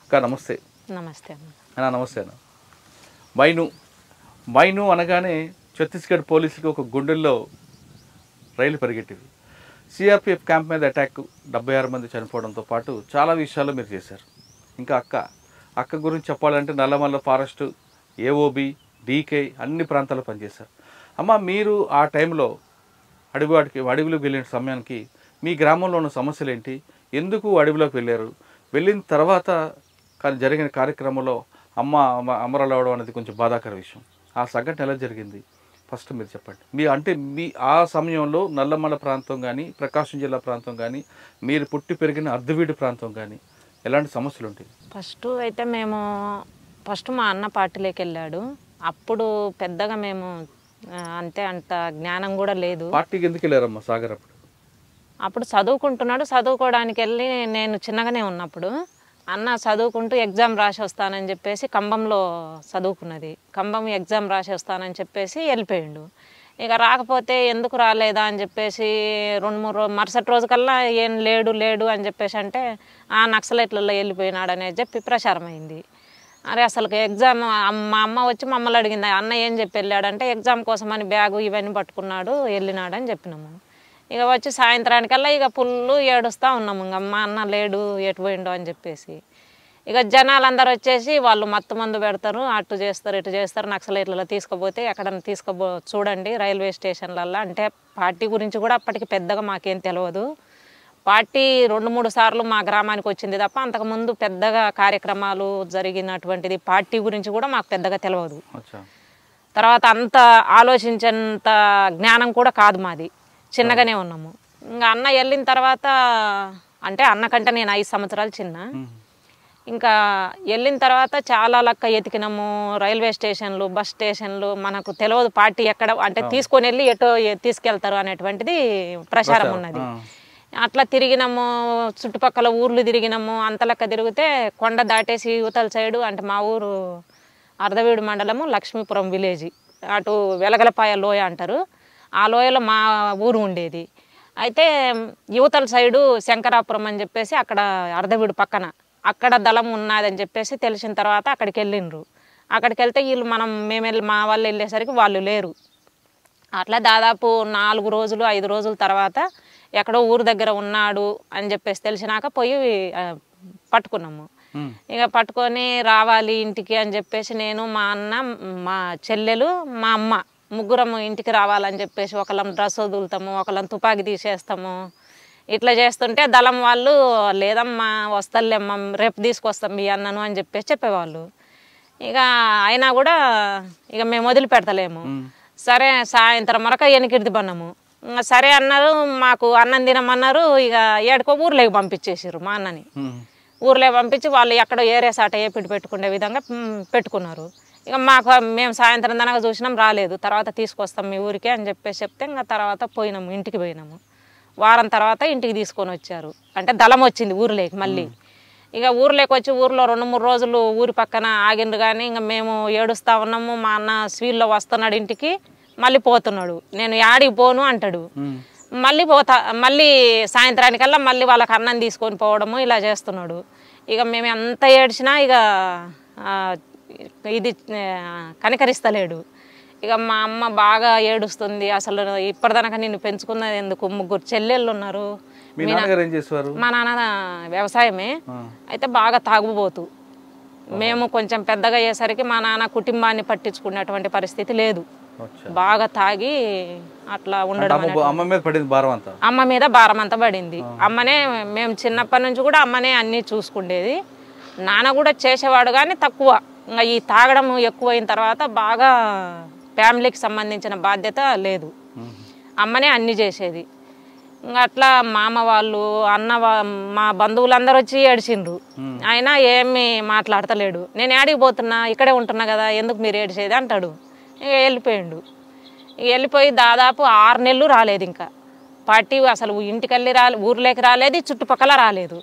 అక్క నమస్తే. నమస్తే అన్న నమస్తే అన్న. మైను అనగానే ఛత్తీస్గఢ్ పోలీసులకు ఒక గుండెల్లో రైలు పరిగెట్టింది. సిఆర్పిఎఫ్ క్యాంప్ మీద అటాక్, 76 మంది చనిపోవడంతో పాటు చాలా విషయాలు మీరు చేశారు. ఇంకా అక్క గురించి చెప్పాలంటే నల్లమల్ల ఫారెస్ట్, ఏఓబి, డీకే అన్ని ప్రాంతాల్లో పనిచేశారు. అమ్మ, మీరు ఆ టైంలో అడవిలోకి వెళ్ళిన సమయానికి మీ గ్రామంలో ఉన్న సమస్యలు ఏంటి, ఎందుకు అడవిలోకి వెళ్ళారు, వెళ్ళిన తర్వాత జరిగిన కార్యక్రమంలో అమరాలు అవడం అనేది కొంచెం బాధాకర విషయం. ఆ సంఘటన ఎలా జరిగింది ఫస్ట్ మీరు చెప్పండి. మీ ఆ సమయంలో నల్లమల్ల ప్రాంతం కానీ, ప్రకాశం జిల్లా ప్రాంతం కానీ, మీరు పుట్టి పెరిగిన అర్ధవీడు ప్రాంతం కానీ ఎలాంటి సమస్యలు ఉంటాయి? ఫస్ట్ మా అన్న పార్టీలోకి వెళ్ళాడు. అప్పుడు పెద్దగా మేము అంత జ్ఞానం కూడా లేదు. పార్టీకి ఎందుకు వెళ్ళారమ్మా సాగర్? అప్పుడు చదువుకుంటున్నాడు. చదువుకోవడానికి వెళ్ళి నేను చిన్నగానే ఉన్నప్పుడు అన్న చదువుకుంటూ ఎగ్జామ్ రాసి వస్తానని చెప్పేసి కంబంలో చదువుకున్నది. కంబం ఎగ్జామ్ రాసి వస్తానని చెప్పేసి వెళ్ళిపోయిండు. ఇక రాకపోతే ఎందుకు రాలేదా అని చెప్పేసి 2-3 మరుసటి రోజుకల్లా ఏం లేడు అని చెప్పేసి అంటే ఆ నక్సలైట్లలో వెళ్ళిపోయినాడు అనేది చెప్పి ప్రచారం అయింది. అరే అసలు ఎగ్జామ్ మా అమ్మ వచ్చి మమ్మల్ని అడిగింది, అన్న ఏం చెప్పి వెళ్ళాడంటే ఎగ్జామ్ కోసం అని బ్యాగు ఇవన్నీ పట్టుకున్నాడు వెళ్ళినాడు అని చెప్పినాము. ఇక వచ్చి సాయంత్రానికల్లా ఇక ఫుల్లు ఏడుస్తూ ఉన్నాము. ఇంకా మా అన్న లేడు, ఎటు పోయిండో అని చెప్పేసి. ఇక జనాలందరూ వచ్చేసి వాళ్ళు మత్తు మందు పెడతారు, అటు చేస్తారు ఇటు చేస్తారు, నక్సలైట్లలో తీసుకుపోతే ఎక్కడన్నా చూడండి రైల్వే స్టేషన్లల్లో అంటే. పార్టీ గురించి కూడా అప్పటికి పెద్దగా మాకేం తెలియదు. పార్టీ 2-3 సార్లు మా గ్రామానికి వచ్చింది తప్ప అంతకుముందు పెద్దగా కార్యక్రమాలు జరిగినటువంటిది పార్టీ గురించి కూడా మాకు పెద్దగా తెలియదు. తర్వాత అంత ఆలోచించేంత జ్ఞానం కూడా కాదు మాది, చిన్నగానే ఉన్నాము. ఇంకా అన్న వెళ్ళిన తర్వాత అంటే అన్నకంటే నేను 5 సంవత్సరాలు చిన్న. ఇంకా వెళ్ళిన తర్వాత చాలా లెక్క ఎతికినాము, రైల్వే స్టేషన్లు, బస్ స్టేషన్లు, మనకు తెలియదు పార్టీ ఎక్కడ అంటే తీసుకొని వెళ్ళి ఎటో తీసుకెళ్తారు అనేటువంటిది ప్రచారం ఉన్నది. అట్లా తిరిగినాము, చుట్టుపక్కల ఊర్లు తిరిగినాము. అంత లెక్క తిరిగితే కొండ దాటేసి యువతల సైడు అంటే మా ఊరు అర్ధవీడు మండలము లక్ష్మీపురం విలేజ్, అటు వెలగలపాయ లోయ అంటారు, ఆ లోయలో మా ఊరు ఉండేది. అయితే యువతల సైడు శంకరాపురం అని చెప్పేసి అక్కడ అర్ధవీడు పక్కన అక్కడ దళం ఉన్నదని చెప్పేసి తెలిసిన తర్వాత అక్కడికి వెళ్ళిండ్రు. అక్కడికి వెళ్తే వీళ్ళు మా వాళ్ళు వెళ్ళేసరికి వాళ్ళు లేరు. అట్లా దాదాపు 4 రోజులు 5 రోజుల తర్వాత ఎక్కడో ఊరు దగ్గర ఉన్నాడు అని చెప్పేసి తెలిసినాక పోయి పట్టుకున్నాము. ఇక పట్టుకొని రావాలి ఇంటికి అని చెప్పేసి నేను, మా అన్న, మా చెల్లెలు, మా అమ్మ ముగ్గురం ఇంటికి రావాలని చెప్పేసి ఒకళ్ళం డ్రెస్ వదులుతాము, ఒకళ్ళం తుపాకీ తీసేస్తాము. ఇట్లా చేస్తుంటే దళం వాళ్ళు లేదమ్మా వస్తలేమ్మా రేపు తీసుకొస్తాం మీ అన్నను అని చెప్పేసి చెప్పేవాళ్ళు. ఇక అయినా కూడా ఇక మేము వదిలిపెడతలేము. సరే సాయంత్రం వరకు వెనకిడిది పన్నాము. సరే అన్నారు, మాకు అన్నం తినమన్నారు. ఇక ఏడుకో ఊర్లోకి పంపించేసారు మా అన్నని. ఊర్లోకి పంపించి వాళ్ళు ఎక్కడో ఏరే సాట ఏపిడి పెట్టుకునే విధంగా పెట్టుకున్నారు. ఇక మేము సాయంత్రం దాకా చూసినాం, రాలేదు. తర్వాత తీసుకొస్తాం మీ ఊరికే అని చెప్పేసి చెప్తే ఇంకా తర్వాత పోయినాము, ఇంటికి పోయినాము. వారం తర్వాత ఇంటికి తీసుకొని వచ్చారు. అంటే దళం వచ్చింది ఊర్లోకి మళ్ళీ. ఇక ఊర్లోకి వచ్చి ఊర్లో 2-3 రోజులు ఊరి పక్కన ఆగిండ్రు. కానీ ఇంకా మేము ఏడుస్తూ ఉన్నాము. మా అన్న స్వీల్లో వస్తున్నాడు ఇంటికి, మళ్ళీ పోతున్నాడు. నేను యాడికి పోను అంటాడు. మళ్ళీ సాయంత్రానికల్లా మళ్ళీ వాళ్ళకి అన్నం తీసుకొని పోవడము ఇలా చేస్తున్నాడు. ఇక మేము ఎంత ఏడ్చినా ఇక ఇది కనికరిస్తలేడు. ఇక మా అమ్మ బాగా ఏడుస్తుంది. అసలు ఇప్పటిదాకా నిన్ను పెంచుకున్నది ఎందుకు, 3 చెల్లెళ్ళు ఉన్నారు. మా నాన్న వ్యవసాయమే, అయితే బాగా తాగుబోతు. మేము కొంచెం పెద్దగా అయ్యేసరికి మా నాన్న కుటుంబాన్ని పట్టించుకునేటువంటి పరిస్థితి లేదు. బాగా తాగి అట్లా ఉండడం, అమ్మ మీద భారం అంతా పడింది. అమ్మనే మేము చిన్నప్పటి నుంచి కూడా అమ్మనే అన్నీ చూసుకుండేది. నాన్న కూడా చేసేవాడు కానీ తక్కువ. ఇంకా ఈ తాగడం ఎక్కువైన తర్వాత బాగా ఫ్యామిలీకి సంబంధించిన బాధ్యత లేదు, అమ్మనే అన్నీ చేసేది. ఇంకా అట్లా మామ వాళ్ళు మా బంధువులందరూ వచ్చి ఏడిచిండ్రు. అయినా ఏమి మాట్లాడతలేడు. నేను ఏడికి పోతున్నా, ఇక్కడే ఉంటున్నా కదా, ఎందుకు మీరు ఏడిచేది అంటాడు. ఇక వెళ్ళిపోయిండు. వెళ్ళిపోయి దాదాపు 6 నెలలు రాలేదు. ఇంకా పార్టీ అసలు ఇంటికెళ్ళి ఊర్లోకి రాలేదు, చుట్టుపక్కల రాలేదు.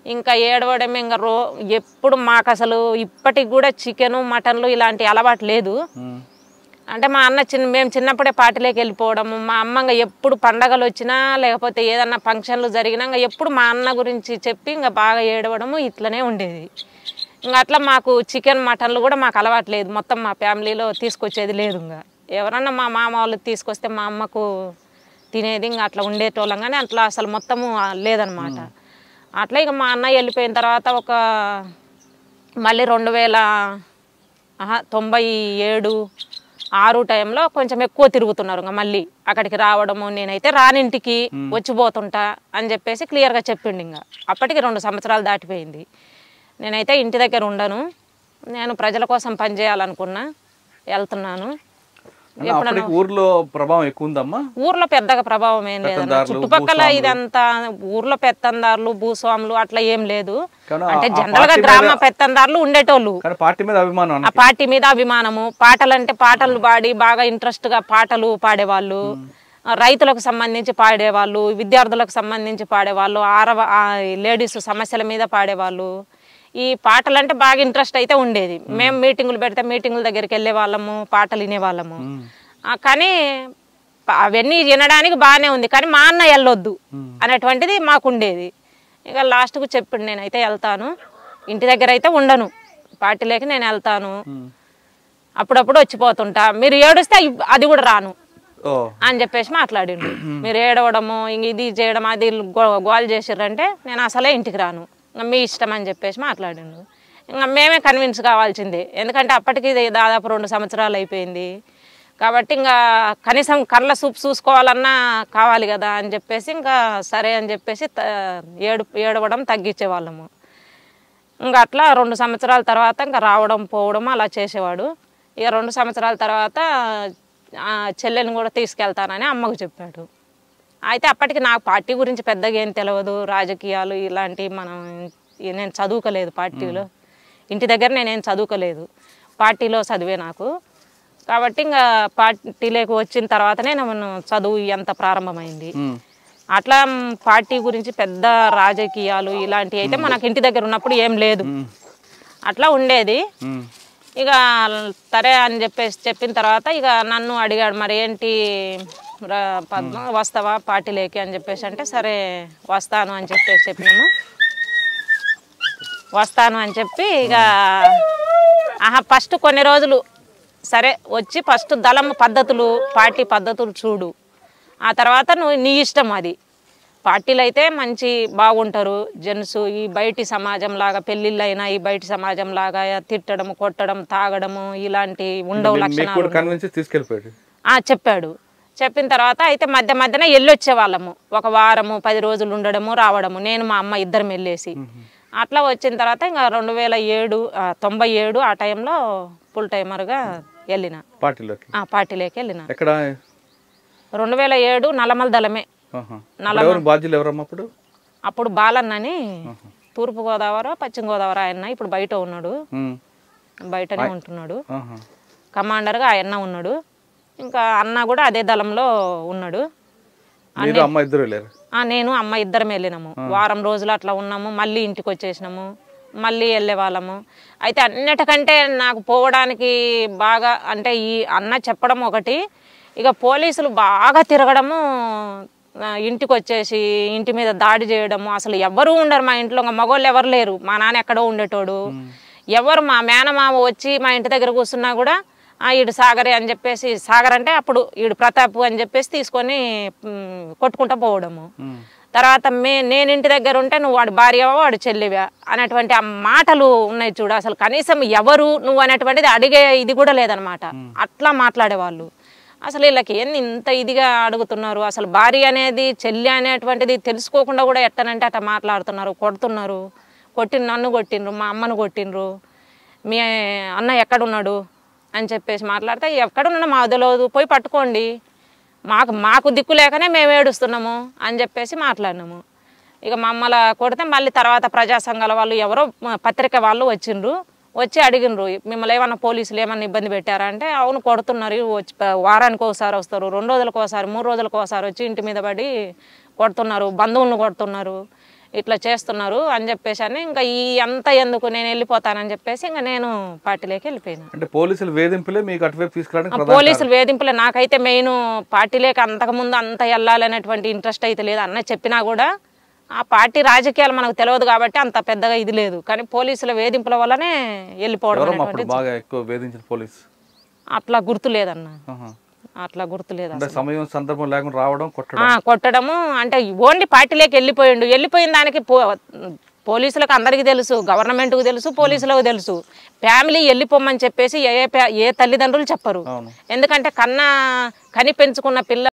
ఇంకా ఏడవడం ఇంకా ఎప్పుడు మాకు అసలు ఇప్పటికి కూడా చికెను మటన్లు ఇలాంటి అలవాటు లేదు. అంటే మా అన్న మేము చిన్నప్పుడే పార్టీలోకి వెళ్ళిపోవడము. మా అమ్మ ఎప్పుడు పండగలు వచ్చినా లేకపోతే ఏదన్నా ఫంక్షన్లు జరిగినా ఎప్పుడు మా అన్న గురించి చెప్పి ఇంకా బాగా ఏడవడము ఇట్లనే ఉండేది. ఇంకా అట్లా మాకు చికెన్ మటన్లు కూడా మాకు అలవాట్లేదు, మొత్తం మా ఫ్యామిలీలో తీసుకొచ్చేది లేదు. ఇంకా ఎవరన్నా మా మామ వాళ్ళు తీసుకొస్తే మా అమ్మకు తినేది, ఇంకా అట్లా ఉండేటోళ్ళం. కానీ అట్లా అసలు మొత్తము లేదనమాట. అట్లా ఇక మా అన్నయ్య వెళ్ళిపోయిన తర్వాత మళ్ళీ 1997-6 టైంలో కొంచెం ఎక్కువ తిరుగుతున్నారు. ఇంకా మళ్ళీ అక్కడికి రావడము, నేనైతే రానింటికి వచ్చిపోతుంటా అని చెప్పేసి క్లియర్గా చెప్పిండు. ఇంకా అప్పటికి 2 సంవత్సరాలు దాటిపోయింది. నేనైతే ఇంటి దగ్గర ఉండను, నేను ప్రజల కోసం పనిచేయాలనుకున్నా, వెళ్తున్నాను. ఊర్లో ప్రభావం ఎక్కువ ఉందమ్మా? ఊర్లో పెద్దగా ప్రభావం ఏం లేదన్న. చుట్టుపక్కల ఇదంతా ఊర్లో పెత్తందారులు భూస్వాములు అట్లా ఏం లేదు. అంటే జనరల్ గా గ్రామ పెత్తందారులు ఉండేటోళ్ళు. ఆ పార్టీ మీద అభిమానము, పాటలంటే పాటలు పాడి బాగా ఇంట్రెస్ట్ గా పాటలు పాడేవాళ్ళు, రైతులకు సంబంధించి పాడేవాళ్ళు, విద్యార్థులకు సంబంధించి పాడేవాళ్ళు, లేడీస్ సమస్యల మీద పాడేవాళ్ళు. ఈ పాటలు అంటే బాగా ఇంట్రెస్ట్ అయితే ఉండేది. మేము మీటింగులు పెడితే మీటింగుల దగ్గరికి వెళ్ళే వాళ్ళము, పాటలు వినేవాళ్ళము. కానీ అవన్నీ వినడానికి బాగానే ఉంది, కానీ మా అన్న వెళ్ళొద్దు అనేటువంటిది మాకు ఉండేది. ఇక లాస్ట్కు చెప్పిండు, నేనైతే వెళ్తాను, ఇంటి దగ్గర అయితే ఉండను, పార్టీలోకి నేను వెళ్తాను, అప్పుడప్పుడు వచ్చిపోతుంటా, మీరు ఏడుస్తే అది కూడా రాను అని చెప్పేసి మాట్లాడిండు. మీరు ఏడవడము ఇంక ఇది చేయడం అది గోల్ చేసిర్రంటే నేను అసలే ఇంటికి రాను, మీ ఇష్టం అని చెప్పేసి మాట్లాడిండు. ఇంకా మేమే కన్విన్స్ కావాల్సిందే, ఎందుకంటే అప్పటికి దాదాపు 2 సంవత్సరాలు అయిపోయింది కాబట్టి ఇంకా కనీసం కళ్ళ చూపు చూసుకోవాలన్నా కావాలి కదా అని చెప్పేసి ఇంకా సరే అని చెప్పేసి ఏడవడం తగ్గించేవాళ్ళము. ఇంకా అట్లా 2 సంవత్సరాల తర్వాత ఇంకా రావడం పోవడం అలా చేసేవాడు. ఇక 2 సంవత్సరాల తర్వాత చెల్లెని కూడా తీసుకెళ్తానని అమ్మకు చెప్పాడు. అయితే అప్పటికి నాకు పార్టీ గురించి పెద్దగా ఏం తెలియదు, రాజకీయాలు ఇలాంటివి నేను చదువుకోలేదు పార్టీలో, ఇంటి దగ్గర నేనేం చదువుకోలేదు, పార్టీలో చదివే నాకు. కాబట్టి ఇంకా పార్టీలోకి వచ్చిన తర్వాతనే నేను చదువు ఎంత ప్రారంభమైంది. అట్లా పార్టీ గురించి పెద్ద రాజకీయాలు ఇలాంటివి అయితే మనకు ఇంటి దగ్గర ఉన్నప్పుడు ఏం లేదు, అట్లా ఉండేది. ఇక సరే అని చెప్పిన తర్వాత ఇక నన్ను అడిగాడు, మరి ఏంటి పద్మ వస్తావా పార్టీలోకి అని చెప్పేసి అంటే సరే వస్తాను అని చెప్పినాము. వస్తాను అని చెప్పి ఇక ఫస్ట్ కొన్ని రోజులు సరే వచ్చి ఫస్ట్ దళం పద్ధతులు పార్టీ పద్ధతులు చూడు, ఆ తర్వాత నువ్వు నీ ఇష్టం. అది పార్టీలు అయితే మంచి బాగుంటారు జెంట్స్, ఈ బయటి సమాజం లాగా పెళ్ళిళ్ళు అయినా ఈ బయటి సమాజం లాగా తిట్టడం కొట్టడం తాగడము ఇలాంటి ఉండవు లక్షణాలు చెప్పాడు. చెప్పిన తర్వాత అయితే మధ్యన వెళ్ళొచ్చే వాళ్ళము, 1 వారము 10 రోజులు ఉండడము రావడము, నేను మా అమ్మ ఇద్దరం వెళ్ళేసి. అట్లా వచ్చిన తర్వాత ఇంకా 97 ఆ టైంలో ఫుల్ టైమర్గా వెళ్ళిన పార్టీలోకి వెళ్ళిన. 2007 నల్లమల దళమే. అప్పుడు బాలన్నని తూర్పుగోదావరి పశ్చిమ గోదావరి ఆయన ఇప్పుడు బయట ఉన్నాడు, బయటనే ఉంటున్నాడు, కమాండర్గా ఆయన ఉన్నాడు. ఇంకా అన్న కూడా అదే దళంలో ఉన్నాడు. నేను అమ్మ ఇద్దరం వెళ్ళినాము, వారం రోజులు అట్లా ఉన్నాము, మళ్ళీ ఇంటికి వచ్చేసినాము, మళ్ళీ వెళ్ళే వాళ్ళము. అయితే అన్నిటికంటే నాకు పోవడానికి బాగా అంటే ఈ అన్న చెప్పడం ఒకటి, ఇక పోలీసులు బాగా తిరగడము, ఇంటికి వచ్చేసి ఇంటి మీద దాడి చేయడము, అసలు ఎవరు ఉండరు మా ఇంట్లో, మగవాళ్ళు ఎవరు లేరు, మా నాన్న ఎక్కడో ఉండేటోడు, ఎవరు మా మేనమామ వచ్చి మా ఇంటి దగ్గర కూర్చున్నా కూడా ఈడు సాగరే అని చెప్పేసి, సాగర్ అంటే అప్పుడు ఈడు ప్రతాప్ అని చెప్పేసి తీసుకొని కొట్టుకుంటూ పోవడము. తర్వాత నేను ఇంటి దగ్గర ఉంటే నువ్వు వాడి భార్యవా వాడు చెల్లివా అనేటువంటి ఆ మాటలు ఉన్నాయి చూడు, అసలు కనీసం ఎవరు నువ్వు అనేటువంటిది అడిగే ఇది కూడా లేదనమాట. అట్లా మాట్లాడేవాళ్ళు. అసలు వీళ్ళకి ఏంది ఇంత ఇదిగా అడుగుతున్నారు, అసలు భార్య అనేది చెల్లి అనేటువంటిది తెలుసుకోకుండా కూడా ఎట్టనంటే అట్లా మాట్లాడుతున్నారు, కొడుతున్నారు. నన్ను కొట్టిండ్రు, మా అమ్మను కొట్టిండ్రు, మీ అన్న ఎక్కడున్నాడు అని చెప్పేసి మాట్లాడితే, ఎక్కడున్నా మా తెలియదు, పోయి పట్టుకోండి, మాకు దిక్కు లేకనే మేము ఏడుస్తున్నాము అని చెప్పేసి మాట్లాడినాము. ఇక మమ్మల్ని కొడితే మళ్ళీ తర్వాత ప్రజా సంఘాల వాళ్ళు ఎవరో పత్రిక వాళ్ళు వచ్చిండ్రు, వచ్చి అడిగినరు, మిమ్మల్ని ఏమన్నా పోలీసులు ఏమన్నా ఇబ్బంది పెట్టారా అంటే, అవును కొడుతున్నారు, వచ్చి వారానికి ఒకసారి వస్తారు, 2 రోజులకు ఒకసారి 3 రోజులకు ఒకసారి వచ్చి ఇంటి మీద పడి కొడుతున్నారు, బంధువులను కొడుతున్నారు, ఇట్లా చేస్తున్నారు అని చెప్పేసి అని ఇంకా ఈ అంతా ఎందుకు నేను వెళ్ళిపోతానని చెప్పేసి ఇంకా నేను పార్టీలోకి వెళ్ళిపోయాను. అంటే పోలీసులు వేధింపులే మీకు అటువైపు తీసుకురావడానికి? పోలీసులు వేధింపులే. నాకైతే మెయిన్ పార్టీలోకి అంతకుముందు అంత వెళ్ళాలనేటువంటి ఇంట్రెస్ట్ అయితే లేదు. అన్న చెప్పినా కూడా ఆ పార్టీ రాజకీయాలు మనకు తెలియదు కాబట్టి అంత పెద్దగా ఇది లేదు, కానీ పోలీసుల వేధింపుల వల్లనే వెళ్ళిపోవడం అప్పుడు బాగా ఎక్కువ వేధించిన పోలీస్ అట్లా గుర్తు లేదన్న, అట్లా గుర్తులేదు. అంటే సమయం సందర్భం లేకుండా రావడం కొట్టడము అంటే ఓన్లీ పార్టీలోకి వెళ్ళిపోయిన దానికి పోలీసులకు అందరికీ తెలుసు, గవర్నమెంట్కు తెలుసు, పోలీసులకు తెలుసు. ఫ్యామిలీ వెళ్ళిపోమని చెప్పేసి ఏ తల్లిదండ్రులు చెప్పరు, ఎందుకంటే కని పెంచుకున్న పిల్ల